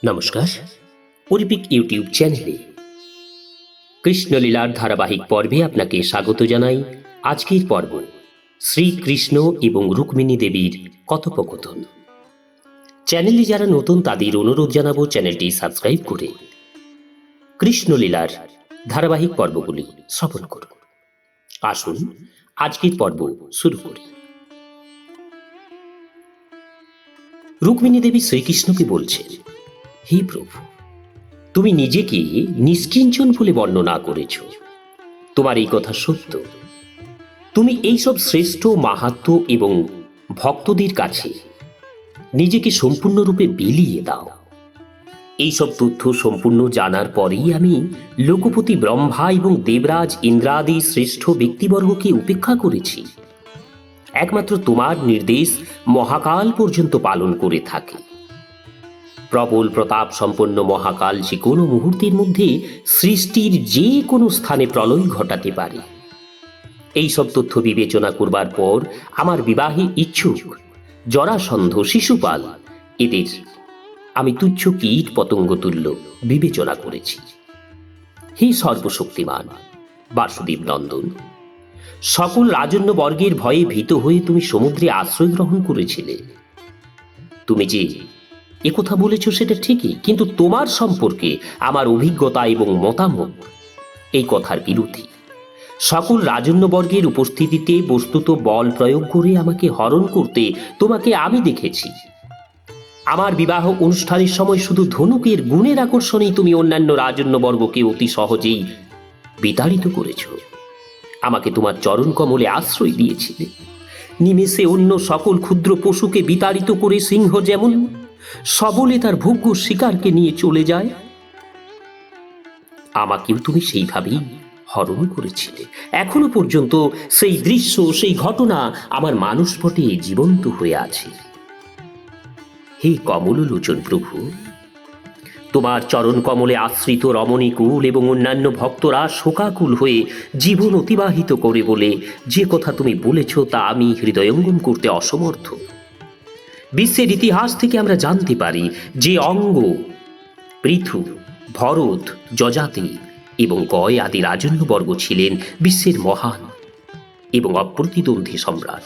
নমস্কার। পরিপিক ইউটিউব চ্যানেলে কৃষ্ণলীলার ধারাবাহিক পর্বে আপনাকে স্বাগত জানাই। আজকের পর্ব শ্রীকৃষ্ণ এবং রুক্মিণী দেবীর কথোপকথন। চ্যানেলে যারা নতুন তাদের অনুরোধ জানাবো চ্যানেলটি সাবস্ক্রাইব করে কৃষ্ণলীলার ধারাবাহিক পর্বগুলি শ্রবণ করুন। আসুন আজকের পর্ব শুরু করি। রুক্মিণী দেবী শ্রীকৃষ্ণকে বলছেন, হে প্রভু, তুমি নিজেকে নিষ্কিঞ্চন বলে বর্ণনা করেছ। তোমার এই কথা সত্য। তুমি এইসব শ্রেষ্ঠ মাহাত্ম্য এবং ভক্তদের কাছে নিজেকে সম্পূর্ণরূপে বিলিয়ে দাও। এইসব তথ্য সম্পূর্ণ জানার পরেই আমি লোকপতি ব্রহ্মা এবং দেবরাজ ইন্দ্রাদি শ্রেষ্ঠ ব্যক্তিবর্গকে উপেক্ষা করেছি। একমাত্র তোমার নির্দেশ মহাকাল পর্যন্ত পালন করে থাকে। প্রবল প্রতাপ সম্পন্ন মহাকাল যে কোনো মুহূর্তের মধ্যে সৃষ্টির যে কোনো স্থানে প্রলয় ঘটাতে পারে। এই সব তথ্য বিবেচনা করবার পর আমার বিবাহে ইচ্ছুক জরাসন্ধ, শিশুপাল এদের আমি তুচ্ছ কীট পতঙ্গ তুল্য বিবেচনা করেছি। হে সর্বশক্তিমান বাসুদেব নন্দন, সকল রাজন্য বর্গের ভয়ে ভীত হয়ে তুমি সমুদ্রে আশ্রয় গ্রহণ করেছিলে। তুমি যে একথা বলেছ সেটা ঠিকই, কিন্তু তোমার সম্পর্কে আমার অভিজ্ঞতা এবং মতামত এই কথার বিরোধী। সকল রাজন্যবর্গের উপস্থিতিতে বস্তুত বল প্রয়োগ করে আমাকে হরণ করতে তোমাকে আমি দেখেছি। আমার বিবাহ অনুষ্ঠানের সময় শুধু ধনুকের গুণের আকর্ষণেই তুমি অন্যান্য রাজন্যবর্গকে অতি সহজেই বিতাড়িত করেছ। আমাকে তোমার চরণ কমলে আশ্রয় দিয়েছিলে। নিমেষে অন্য সকল ক্ষুদ্র পশুকে বিতাড়িত করে সিংহ যেমন সবলে তার ভোগ্য শিকারকে নিয়ে চলে যায়, আমাকেও তুমি সেইভাবেই হরণ করেছিলে। এখনো পর্যন্ত সেই দৃশ্য, সেই ঘটনা আমার মানসপটে জীবন্ত হয়ে আছে। হে কমললোচন প্রভু, তোমার চরণ কমলে আশ্রিত রমণীকুল এবং অন্যান্য ভক্তরা শোকাকুল হয়ে জীবন অতিবাহিত করে বলে যে কথা তুমি বলেছ তা আমি হৃদয়ঙ্গম করতে অসমর্থ। বিশ্বের ইতিহাস থেকে আমরা জানতে পারি যে অঙ্গ, পৃথু, ভরত, যজাতি এবং গয় আদি রাজন্যবর্গ ছিলেন বিশ্বের মহান এবং অপ্রতিদ্বন্দ্বী সম্রাট।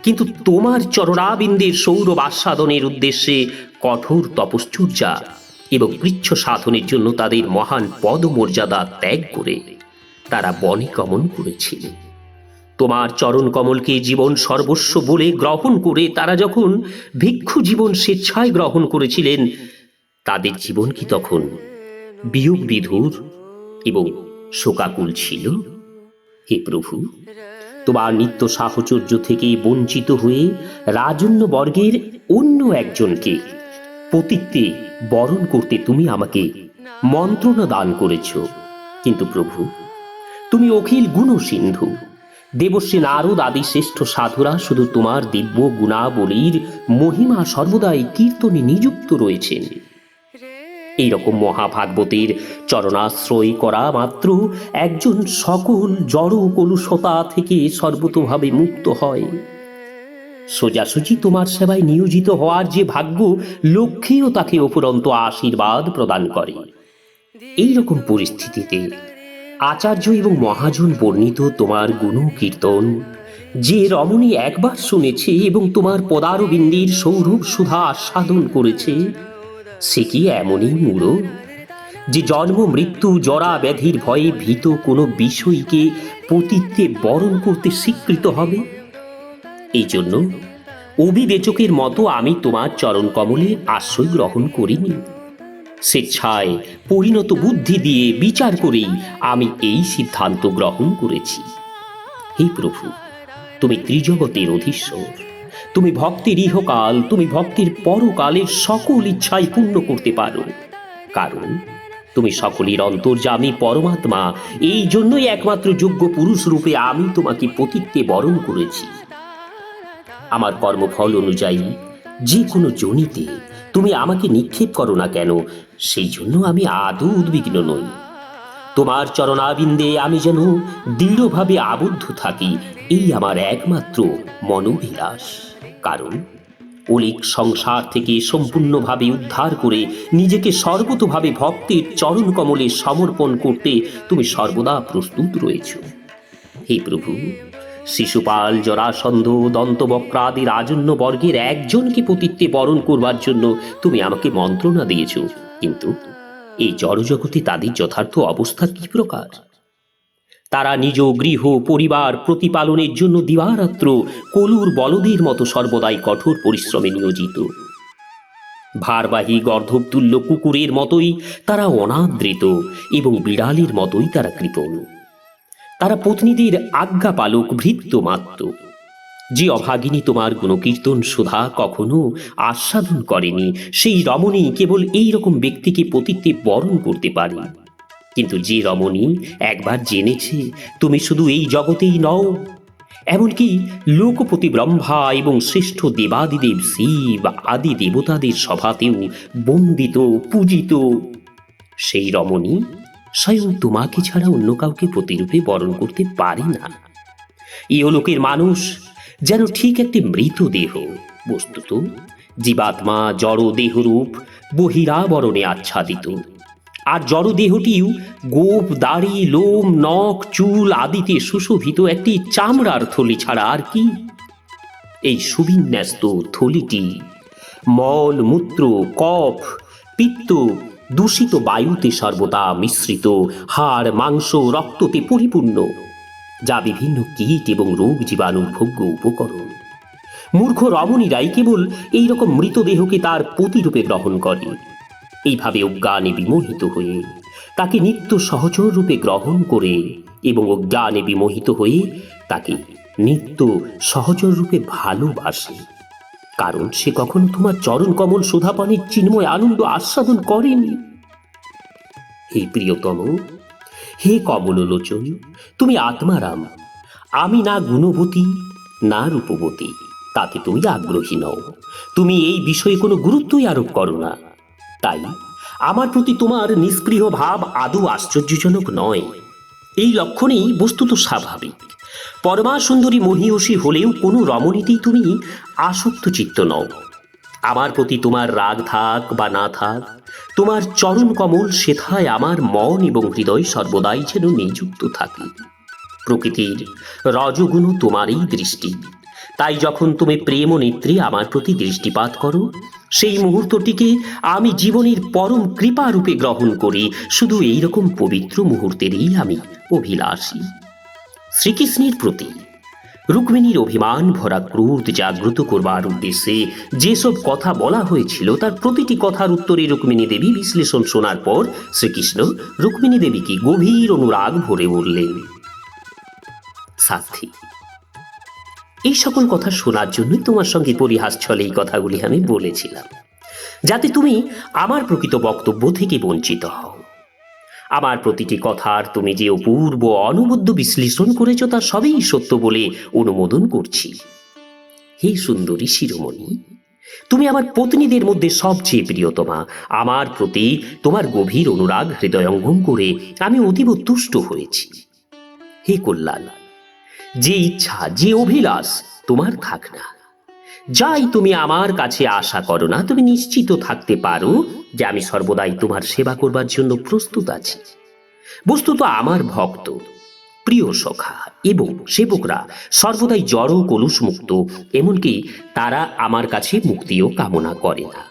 কিন্তু তোমার চরণাবিন্দের সৌরভ আস্বাদনের উদ্দেশ্যে কঠোর তপশ্চর্যা এবং কৃচ্ছ সাধনের জন্য তাদের মহান পদমর্যাদা ত্যাগ করে তারা বনে গমন করেছিলেন। তোমার চরণ কমলকে জীবন সর্বস্ব বলে গ্রহণ করে তারা যখন ভিক্ষু জীবন স্বেচ্ছায় গ্রহণ করেছিলেন, তাদের জীবন কি তখন বিয়োগ বিধুর এবং শোকাকুল ছিল? হে প্রভু, তোমার নিত্য সাহচর্য থেকে বঞ্চিত হয়ে রাজন্য বর্গের অন্য একজনকে পতিত্বে বরণ করতে তুমি আমাকে মন্ত্রণা দান করেছ। কিন্তু প্রভু, তুমি অখিল গুণ সিন্ধু। দেবশ্রী নারদ আদি শ্রেষ্ঠ সাধুরা শুধু তোমার দিব্য গুণাবলীর মহিমা সর্বদাই কীর্তনে নিযুক্ত রয়েছেন। এইরকম মহাভাগবতের চরণাশ্রয় করা মাত্র একজন সকল জড় কলুষতা থেকে সর্বতোভাবে মুক্ত হয়। সোজাসুজি তোমার সেবায় নিয়োজিত হওয়ার যে ভাগ্য, লক্ষ্মীও তাকে অফুরন্ত আশীর্বাদ প্রদান করে। এইরকম পরিস্থিতিতে আচার্য এবং মহাজন বর্ণিত তোমার গুণ কীর্তন যে রমণী একবার শুনেছে এবং তোমার পদারবিন্দের সৌরভ সুধা আস্বাদন করেছে, সে কি এমনই মূঢ় যে জন্ম মৃত্যু জরা ব্যাধির ভয়ে ভীত কোনো বিষয়কে পতিত্বে বরণ করতে স্বীকৃত হবে? এই জন্য অবিবেচকের মতো আমি তোমার চরণ কমলে আশ্রয় গ্রহণ করিনি। স্বেচ্ছায় পরিণত বুদ্ধি দিয়ে বিচার করেই আমি এই সিদ্ধান্ত গ্রহণ করেছি। হে প্রভু, তুমি ত্রিজগতের অধীশ্বর। তুমি ভক্তের ইহকাল, তুমি ভক্তের পরকালের সকল ইচ্ছাই পূর্ণ করতে পারো, কারণ তুমি সকলের অন্তর্যামী পরমাত্মা। এই জন্যই একমাত্র যোগ্য পুরুষ রূপে আমি তোমাকে পতিত্বে বরণ করেছি। আমার কর্মফল অনুযায়ী যে কোনো যোনিতে তুমি আমাকে নিক্ষেপ করো না কেন, সেই জন্য আমি আদৌ উদ্বিগ্ন নই। তোমার চরণাবিন্দে আমি যেন দৃঢ়ভাবে আবদ্ধ থাকি, এই আমার একমাত্র মনোবিলাস। কারণ অলিক সংসার থেকে সম্পূর্ণভাবে উদ্ধার করে নিজেকে সর্বতোভাবে ভক্তের চরণ কমলে সমর্পণ করতে তুমি সর্বদা প্রস্তুত রয়েছ। হে প্রভু, শিশুপাল, জরাসন্ধ, দন্তবক্রাদি রাজন্য বর্গের একজনকে পতিত্বে বরণ করবার জন্য তুমি আমাকে মন্ত্রণা দিয়েছ, কিন্তু এই জড়জগতে তাদের যথার্থ অবস্থা কি প্রকার? তারা নিজ গৃহ পরিবার প্রতিপালনের জন্য দিবারাত্র কলুর বলদের মতো সর্বদাই কঠোর পরিশ্রমে নিয়োজিত। ভারবাহী গর্ধবতুল্য কুকুরের মতোই তারা অনাদৃত এবং বিড়ালের মতোই তারা কৃপণ। তারা পত্নীদের আজ্ঞা পালক ভৃত্য মাত্র। যে অভাগিনী তোমার গুণকীর্তন সুধা কখনো আস্বাদন করেনি, সেই রমণী কেবল এই রকম ব্যক্তিকে পতিত্বে বরণ করতে পারে। কিন্তু যে রমণী একবার জেনেছে তুমি শুধু এই জগতেই নও, এমনকি লোকপতি ব্রহ্মা এবং শ্রেষ্ঠ দেবাদিদেব শিব আদি দেবতাদের সভাতেও বন্দিত পূজিত, সেই রমণী স্বয়ং তোমাকে ছাড়া অন্য কাউকে প্রতিরূপে বরণ করতে পারে না। ইহলোকের মানুষ যেন ঠিক একটি মৃতদেহ। বস্তুত জীবাত্মা জড় দেহরূপ বহিরাবরণে আচ্ছাদিত, আর জড়দেহটিও গোপ, দাড়ি, লোম, নখ, চুল আদিতে সুশোভিত একটি চামড়ার থলি ছাড়া আর কি। এই সুবিন্যস্ত থলিটি মল, মূত্র, কফ, পিত্ত, দূষিত বায়ুতে সর্বদা মিশ্রিত, হাড়, মাংস, রক্ততে পরিপূর্ণ, যা বিভিন্ন কীট এবং রোগ জীবাণুর ভোগ্য উপকরণ। মূর্খ রমণীরাই কেবল এইরকম মৃতদেহকে তার প্রতিরূপে গ্রহণ করে। এইভাবে অজ্ঞানে বিমোহিত হয়ে তাকে নিত্য সহচর রূপে গ্রহণ করে এবং অজ্ঞানে বিমোহিত হয়ে তাকে নিত্য সহচর রূপে ভালোবাসে, কারণ সে কখনো তোমার চরণ কমল সুধাপানের চিন্ময় আনন্দ আস্বাদন করেনি। হে প্রিয়তম, হে কমললোচন, তুমি আত্মারাম। আমি না গুণবতী না রূপবতী, তাতে তুমি আগ্রহী নও। তুমি এই বিষয়ে কোনো গুরুত্বই আরোপ করো না। তাই আমার প্রতি তোমার নিষ্পৃহ ভাব আদৌ আশ্চর্যজনক নয়। এই লক্ষণেই বস্তুত স্বাভাবিক। পরমা সুন্দরী মহীয়সী হলেও কোনো রমণীতেই তুমি আসক্ত চিত্ত নও। আমার প্রতি তোমার রাগ থাক বা না থাক, তোমার চরণ কমল সেথায় আমার মন এবং হৃদয় সর্বদাই যেন নিযুক্ত থাকে। প্রকৃতির রজগুণ তোমারই দৃষ্টি, তাই যখন তুমি প্রেম নেত্রে আমার প্রতি দৃষ্টিপাত করো, সেই মুহূর্তটিকে আমি জীবনের পরম কৃপা রূপে গ্রহণ করি। শুধু এইরকম পবিত্র মুহূর্তেরই আমি অভিলাষী। শ্রীকৃষ্ণের প্রতি রুক্মিণীর অভিমান ভরা ক্রোধ জাগ্রত করবার উদ্দেশ্যে যেসব কথা বলা হয়েছিল, তার প্রতিটি কথার উত্তরে রুক্মিণী দেবী বিশ্লেষণ শোনার পর শ্রীকৃষ্ণ রুক্মিণী দেবীকে গভীর অনুরাগ ভরে বললেন, সাথী, এই সকল কথা শোনার জন্যই তোমার সঙ্গে পরিহাস ছলে এই কথাগুলি আমি বলেছিলাম, যাতে তুমি আমার প্রকৃত বক্তব্য থেকে বঞ্চিত হও। আমার প্রতিটি কথার তুমি যে অপূর্ব অনবদ্য বিশ্লেষণ করেছ, তা সবই সত্য বলে অনুমোদন করছি। হে সুন্দরী শিরোমণি, তুমি আমার পত্নীদের মধ্যে সবচেয়ে প্রিয়তমা। আমার প্রতি তোমার গভীর অনুরাগ হৃদয়ঙ্গম করে আমি অতীব তুষ্ট হয়েছি। হে কল্যাণ, যে ইচ্ছা যে অভিলাষ তোমার থাক না, যাই তুমি আমার কাছে আশা করো না, তুমি নিশ্চিত থাকতে পারো যে আমি সর্বদাই তোমার সেবা করবার জন্য প্রস্তুত আছি। বস্তুত আমার ভক্ত, প্রিয় সখা এবং সেবকরা সর্বদাই জড় কলুষ মুক্ত, এমনকি তারা আমার কাছে মুক্তিও কামনা করে না।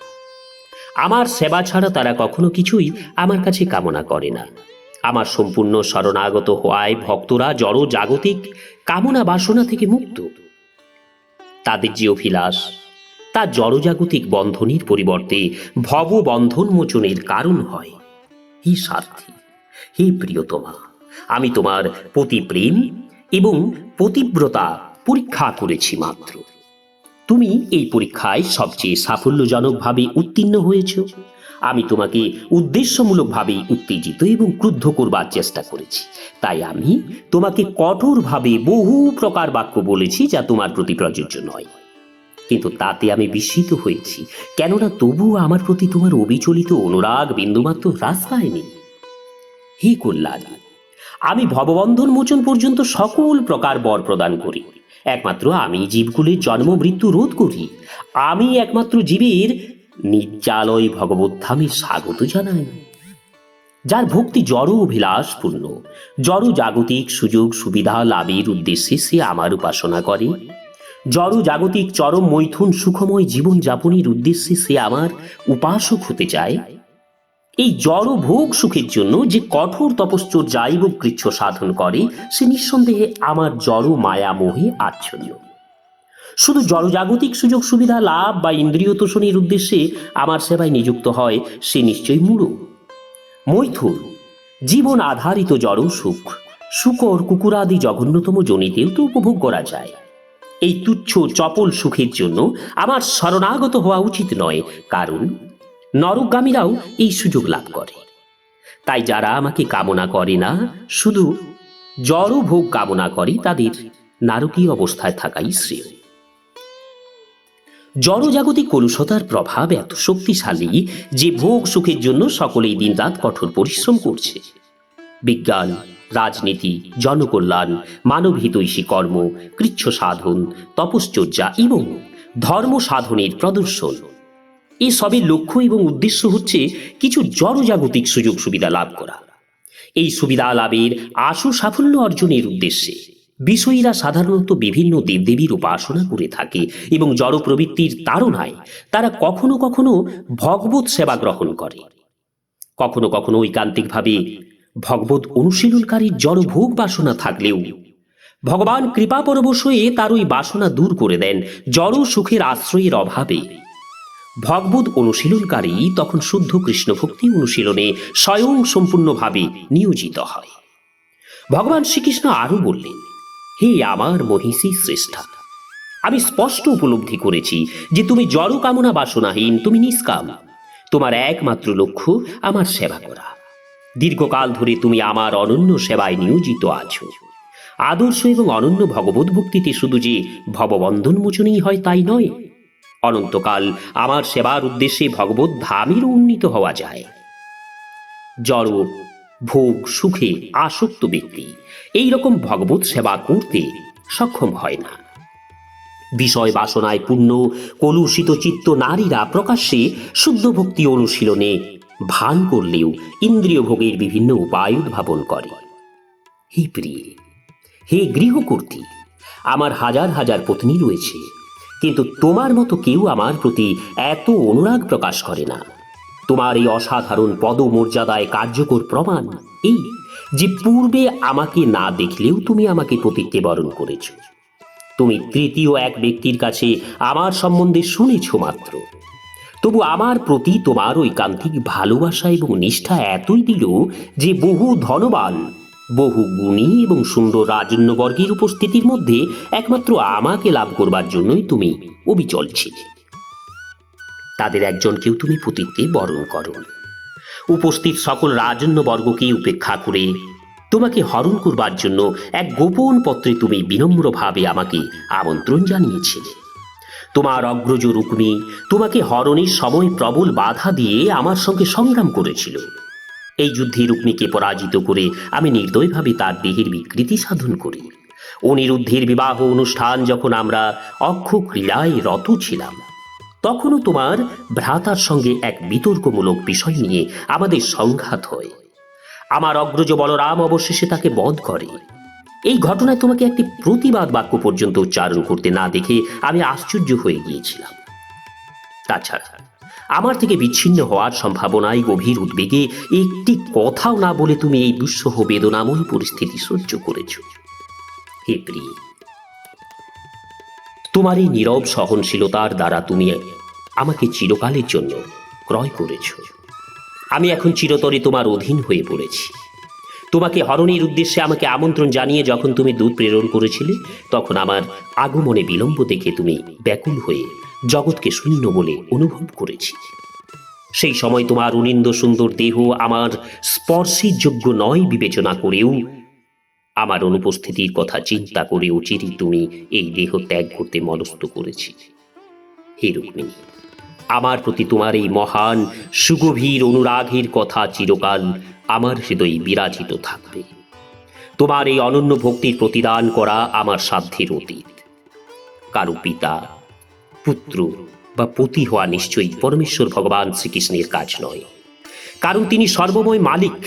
আমার সেবা ছাড়া তারা কখনো কিছুই আমার কাছে কামনা করে না। আমার সম্পূর্ণ শরণাগত হওয়ায় ভক্তরা জড় জাগতিক কামনা বাসনা থেকে মুক্ত। তাদের যে অভিলাষ তা জড়জাগতিক বন্ধনের পরিবর্তে ভব বন্ধন মোচনের কারণ হয়। হে সার্থী, হে প্রিয়তমা, আমি তোমার পতি প্রেম এবং পতিব্রতা পরীক্ষা করেছি মাত্র। তুমি এই পরীক্ষায় সবচেয়ে সাফল্যজনকভাবে উত্তীর্ণ হয়েছ। আমি তোমাকে উদ্দেশ্যমূলকভাবে উত্তেজিত এবং ক্রুদ্ধ করবার চেষ্টা করেছি, তাই আমি তোমাকে কঠোরভাবে বহু প্রকার বাক্য বলেছি যা তোমার প্রতি প্রযোজ্য নয়। কিন্তু তাতে আমি বিস্মিত হয়েছি, কেননা তবুও আমার প্রতি তোমার অবিচলিত অনুরাগ বিন্দুমাত্র হ্রাস পায়নি। হে কল্যাণী, আমি ভববন্ধন মোচন পর্যন্ত সকল প্রকার বর প্রদান করি, একমাত্র আমি জীবগুলির জন্ম মৃত্যু রোধ করি। আমি একমাত্র জীবের নির্জালয় ভগবদ্ধামে স্বাগত জানাই। যার ভক্তি জড় অভিলাষপূর্ণ, জড় জাগতিক সুযোগ সুবিধা লাভের উদ্দেশ্যে সে আমার উপাসনা করে, জড় জাগতিক চরম মৈথুন সুখময় জীবন যাপনের উদ্দেশ্যে সে আমার উপাসক হতে চায়, এই জড় ভোগ সুখের জন্য যে কঠোর তপশ্চর্যা এবং কৃচ্ছ সাধন করে, সে নিঃসন্দেহে আমার জড় মায়া মোহে আচ্ছন্ন। শুধু জড়জাগতিক সুযোগ সুবিধা লাভ বা ইন্দ্রিয় তোষণের উদ্দেশ্যে আমার সেবায় নিযুক্ত হয়, সে নিশ্চয়ই মূঢ়। মৈথুন জীবন আধারিত জড় সুখ, শূকর কুকুরাদি জঘন্যতম জনিতেও তো উপভোগ করা যায়। এই তুচ্ছ চপল সুখের জন্য আমার শরণাগত হওয়া উচিত নয়, কারণ নরকগামীরাও এই সুযোগ লাভ করে। তাই যারা আমাকে কামনা করে না, শুধু জড় ভোগ কামনা করে, তাদের নারকীয় অবস্থায় থাকাই শ্রেয়। জড়জাগতিক কলুষতার প্রভাব এত শক্তিশালী যে ভোগ সুখের জন্য সকলেই দিনরাত কঠোর পরিশ্রম করছে। বিজ্ঞান, রাজনীতি, জনকল্যাণ, মানবহিতৈষী কর্ম, কৃচ্ছ সাধন, তপশ্চর্যা এবং ধর্ম সাধনের প্রদর্শন, এসবের লক্ষ্য এবং উদ্দেশ্য হচ্ছে কিছু জড়জাগতিক সুযোগ সুবিধা লাভ করা। এই সুবিধা লাভের আশু সাফল্য অর্জনের উদ্দেশ্যে বিষয়ীরা সাধারণত বিভিন্ন দেবদেবীর উপাসনা করে থাকে এবং জড় প্রবৃত্তির তাড়নায় তারা কখনো কখনো ভগবত সেবা গ্রহণ করে, কখনো কখনো ঐকান্তিকভাবে ভগবত অনুশীলনকারীর জড় ভোগ বাসনা থাকলেও ভগবান কৃপা পরবশ হয়ে তার ওই বাসনা দূর করে দেন। জড় সুখের আশ্রয়ের অভাবে ভগবত অনুশীলনকারী তখন শুদ্ধ কৃষ্ণ ভক্তি অনুশীলনে স্বয়ং সম্পূর্ণভাবে নিয়োজিত হয়। ভগবান শ্রীকৃষ্ণ আরো বললেন, হে আমার মহিষী শ্রেষ্ঠা, আমি স্পষ্ট উপলব্ধি করেছি যে তুমি জড় কামনা বাসনাহীন, তুমি নিষ্কাম। তোমার একমাত্র লক্ষ্য আমার সেবা করা। দীর্ঘকাল ধরে তুমি আমার অনন্য সেবায় নিয়োজিত আছো। আদর্শ এবং অনন্য ভগবত ভক্তিতে শুধু যে ভববন্ধন মোচনই হয় তাই নয়, অনন্তকাল আমার সেবার উদ্দেশ্যে ভগবত ধামেরও উন্নীত হওয়া যায়। জড় ভোগ সুখে আসক্ত ব্যক্তি এই রকম ভগবত সেবা করতে সক্ষম হয় না। বিষয় বাসনায় পূর্ণ কলুষিত চিত্ত নারীরা প্রকাশ্যে শুদ্ধ ভক্তি অনুশীলনে ভান করলেও ইন্দ্রিয় ভোগের বিভিন্ন উপায় উদ্ভাবন করে। হে প্রিয়, হে গৃহকর্ত্রী, আমার হাজার হাজার পত্নী রয়েছে, কিন্তু তোমার মতো কেউ আমার প্রতি এত অনুরাগ প্রকাশ করে না। তোমার এই অসাধারণ পদমর্যাদায় কার্যকর প্রমাণ এই যে পূর্বে আমাকে না দেখলেও তুমি আমাকে পতিত্বে বরণ করেছ। তুমি তৃতীয় এক ব্যক্তির কাছে আমার সম্বন্ধে শুনেছ মাত্র, তবু আমার প্রতি তোমার ঐকান্তিক ভালোবাসা এবং নিষ্ঠা এতই দিল যে বহু ধনবান, বহু গুণী এবং সুন্দর রাজন্যবর্গের উপস্থিতির মধ্যে একমাত্র আমাকে লাভ করবার জন্যই তুমি অবিচল ছিলে। তাদের একজনকেও তুমি পতিত্বে বরণ করো। উপস্থিত সকল রাজন্যবর্গকে উপেক্ষা করে তোমাকে হরণ করবার জন্য এক গোপন পত্রে তুমি বিনম্রভাবে আমাকে আমন্ত্রণ জানিয়েছিলে। তোমার অগ্রজ রুক্মী তোমাকে হরণের সময় প্রবল বাধা দিয়ে আমার সঙ্গে সংগ্রাম করেছিল। এই যুদ্ধে রুক্মীকে পরাজিত করে আমি নির্দয়ভাবে তার দেহের বিকৃতি সাধন করি। অনিরুদ্ধের বিবাহ অনুষ্ঠান যখন আমরা অক্ষ ক্রীড়ায় রত ছিলাম, তখনও তোমার ভ্রাতার সঙ্গে এক বিতর্কমূলক বিষয় নিয়ে আমাদের সংঘাত হয়। আমার অগ্রজ বলরাম অবশেষে তাকে বধ করে। এই ঘটনায় তোমাকে একটি প্রতিবাদ বাক্য পর্যন্ত উচ্চারণ করতে না দেখে আমি আশ্চর্য হয়ে গিয়েছিলাম। তাছাড়া আমার থেকে বিচ্ছিন্ন হওয়ার সম্ভাবনায় গভীর উদ্বেগে একটি কথাও না বলে তুমি এই দুঃসহ বেদনাময় পরিস্থিতি সহ্য করেছ। হে প্রিয়, তোমার এই নীরব সহনশীলতার দ্বারা তুমি আমাকে চিরকালের জন্য ক্রয় করেছ। আমি এখন চিরতরে তোমার অধীন হয়ে পড়েছি। তোমাকে হরণের উদ্দেশ্যে আমাকে আমন্ত্রণ জানিয়ে যখন তুমি দূত প্রেরণ করেছিলে, তখন আমার আগমনে বিলম্ব দেখে তুমি ব্যাকুল হয়ে জগৎকে শূন্য বলে অনুভব করেছি। সেই সময় তোমার অনিন্দ সুন্দর দেহ আমার স্পর্শের যোগ্য নয় বিবেচনা করেও, আমার অনুপস্থিতির কথা চিন্তা করে চিরই তুমি এই দেহ ত্যাগ করতে মনস্থ করেছি। হে রুক্মিণী, আমার প্রতি তোমার এই মহান সুগভীর অনুরাগের কথা চিরকাল আমার হৃদয়ে বিরাজিত থাকবে। তোমার এই অনন্য ভক্তির প্রতিদান করা আমার সাধ্যের অতীত। কারো পিতা, পুত্র বা পতি হওয়া নিশ্চয়ই পরমেশ্বর ভগবান শ্রীকৃষ্ণের কাজ নয়, কারণ তিনি সর্বময় মালিক,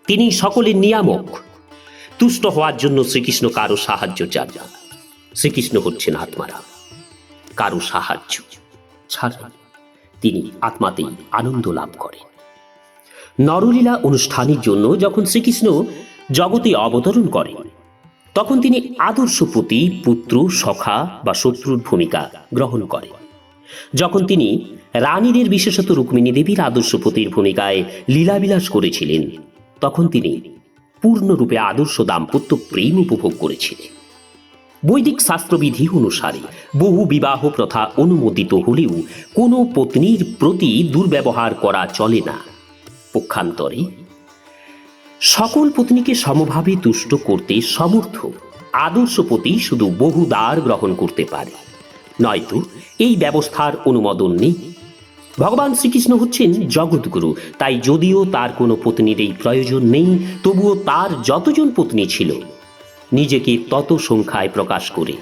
তিনি সকলের নিয়ামক। তুষ্ট হওয়ার জন্য শ্রীকৃষ্ণ কারো সাহায্য চান না। শ্রীকৃষ্ণ হচ্ছেন আত্মারাম, কারো সাহায্য ছাড়া তিনি আত্মাতেই আনন্দ লাভ করেন। নরলীলা অনুষ্ঠানের জন্য যখন শ্রীকৃষ্ণ জগতে অবতরণ করেন, তখন তিনি আদর্শ পতি, পুত্র, সখা বা শত্রুর ভূমিকা গ্রহণ করেন। যখন তিনি রানীদের, বিশেষত রুক্মিণী দেবীর আদর্শ পতির ভূমিকায় লীলাবিলাস করেছিলেন, তখন তিনি পূর্ণরূপে আদর্শ দাম্পত্য প্রেম উপভোগ করেছিলেন। বৈদিক শাস্ত্রবিধি অনুসারে বহু বিবাহ প্রথা অনুমোদিত হলেও কোনো পত্নীর প্রতি দুর্ব্যবহার করা চলে না। পক্ষান্তরে সকল পত্নীকে সমভাবে তুষ্ট করতে সমর্থ আদর্শ পতি শুধু বহুদার গ্রহণ করতে পারে, নয়তো এই ব্যবস্থার অনুমোদন নেই। ভগবান শ্রীকৃষ্ণ হচ্ছেন জগৎগুরু, তাই যদিও তার কোনো পত্নীর এই প্রয়োজন নেই, তবুও তার যতজন পত্নী ছিল, নিজেকে তত সংখ্যায় প্রকাশ করে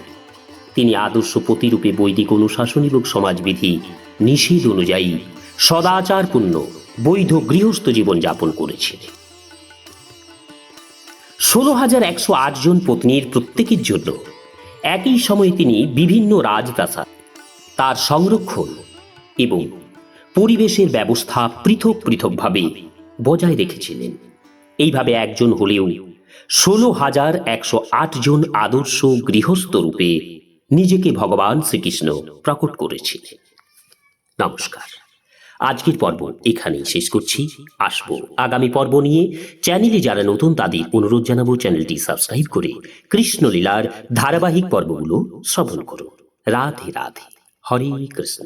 তিনি আদর্শ পতিরূপে বৈদিক অনুশাসন এবং সমাজবিধি নিষেধ অনুযায়ী সদাচারপূর্ণ বৈধ গৃহস্থ জীবন যাপন করেছিলেন। 16,108 জন পত্নীর প্রত্যেকের জন্য একই সময়ে তিনি বিভিন্ন রাজপ্রাসাদ, তার সংরক্ষণ এবং পরিবেশের ব্যবস্থা পৃথক পৃথকভাবে বজায় রেখেছিলেন। এইভাবে একজন হলেও 16,108 জন আদর্শ গৃহস্থ রূপে নিজেকে ভগবান শ্রীকৃষ্ণ প্রকট করেছিলেন। নমস্কার, আজকের পর্ব এখানেই শেষ করছি। আসবো আগামী পর্ব নিয়ে। চ্যানেলে যারা নতুন তাদের অনুরোধ জানাবো চ্যানেলটি সাবস্ক্রাইব করে কৃষ্ণলীলার ধারাবাহিক পর্বগুলো শ্রবণ করুন। রাধে রাধে, হরে কৃষ্ণ।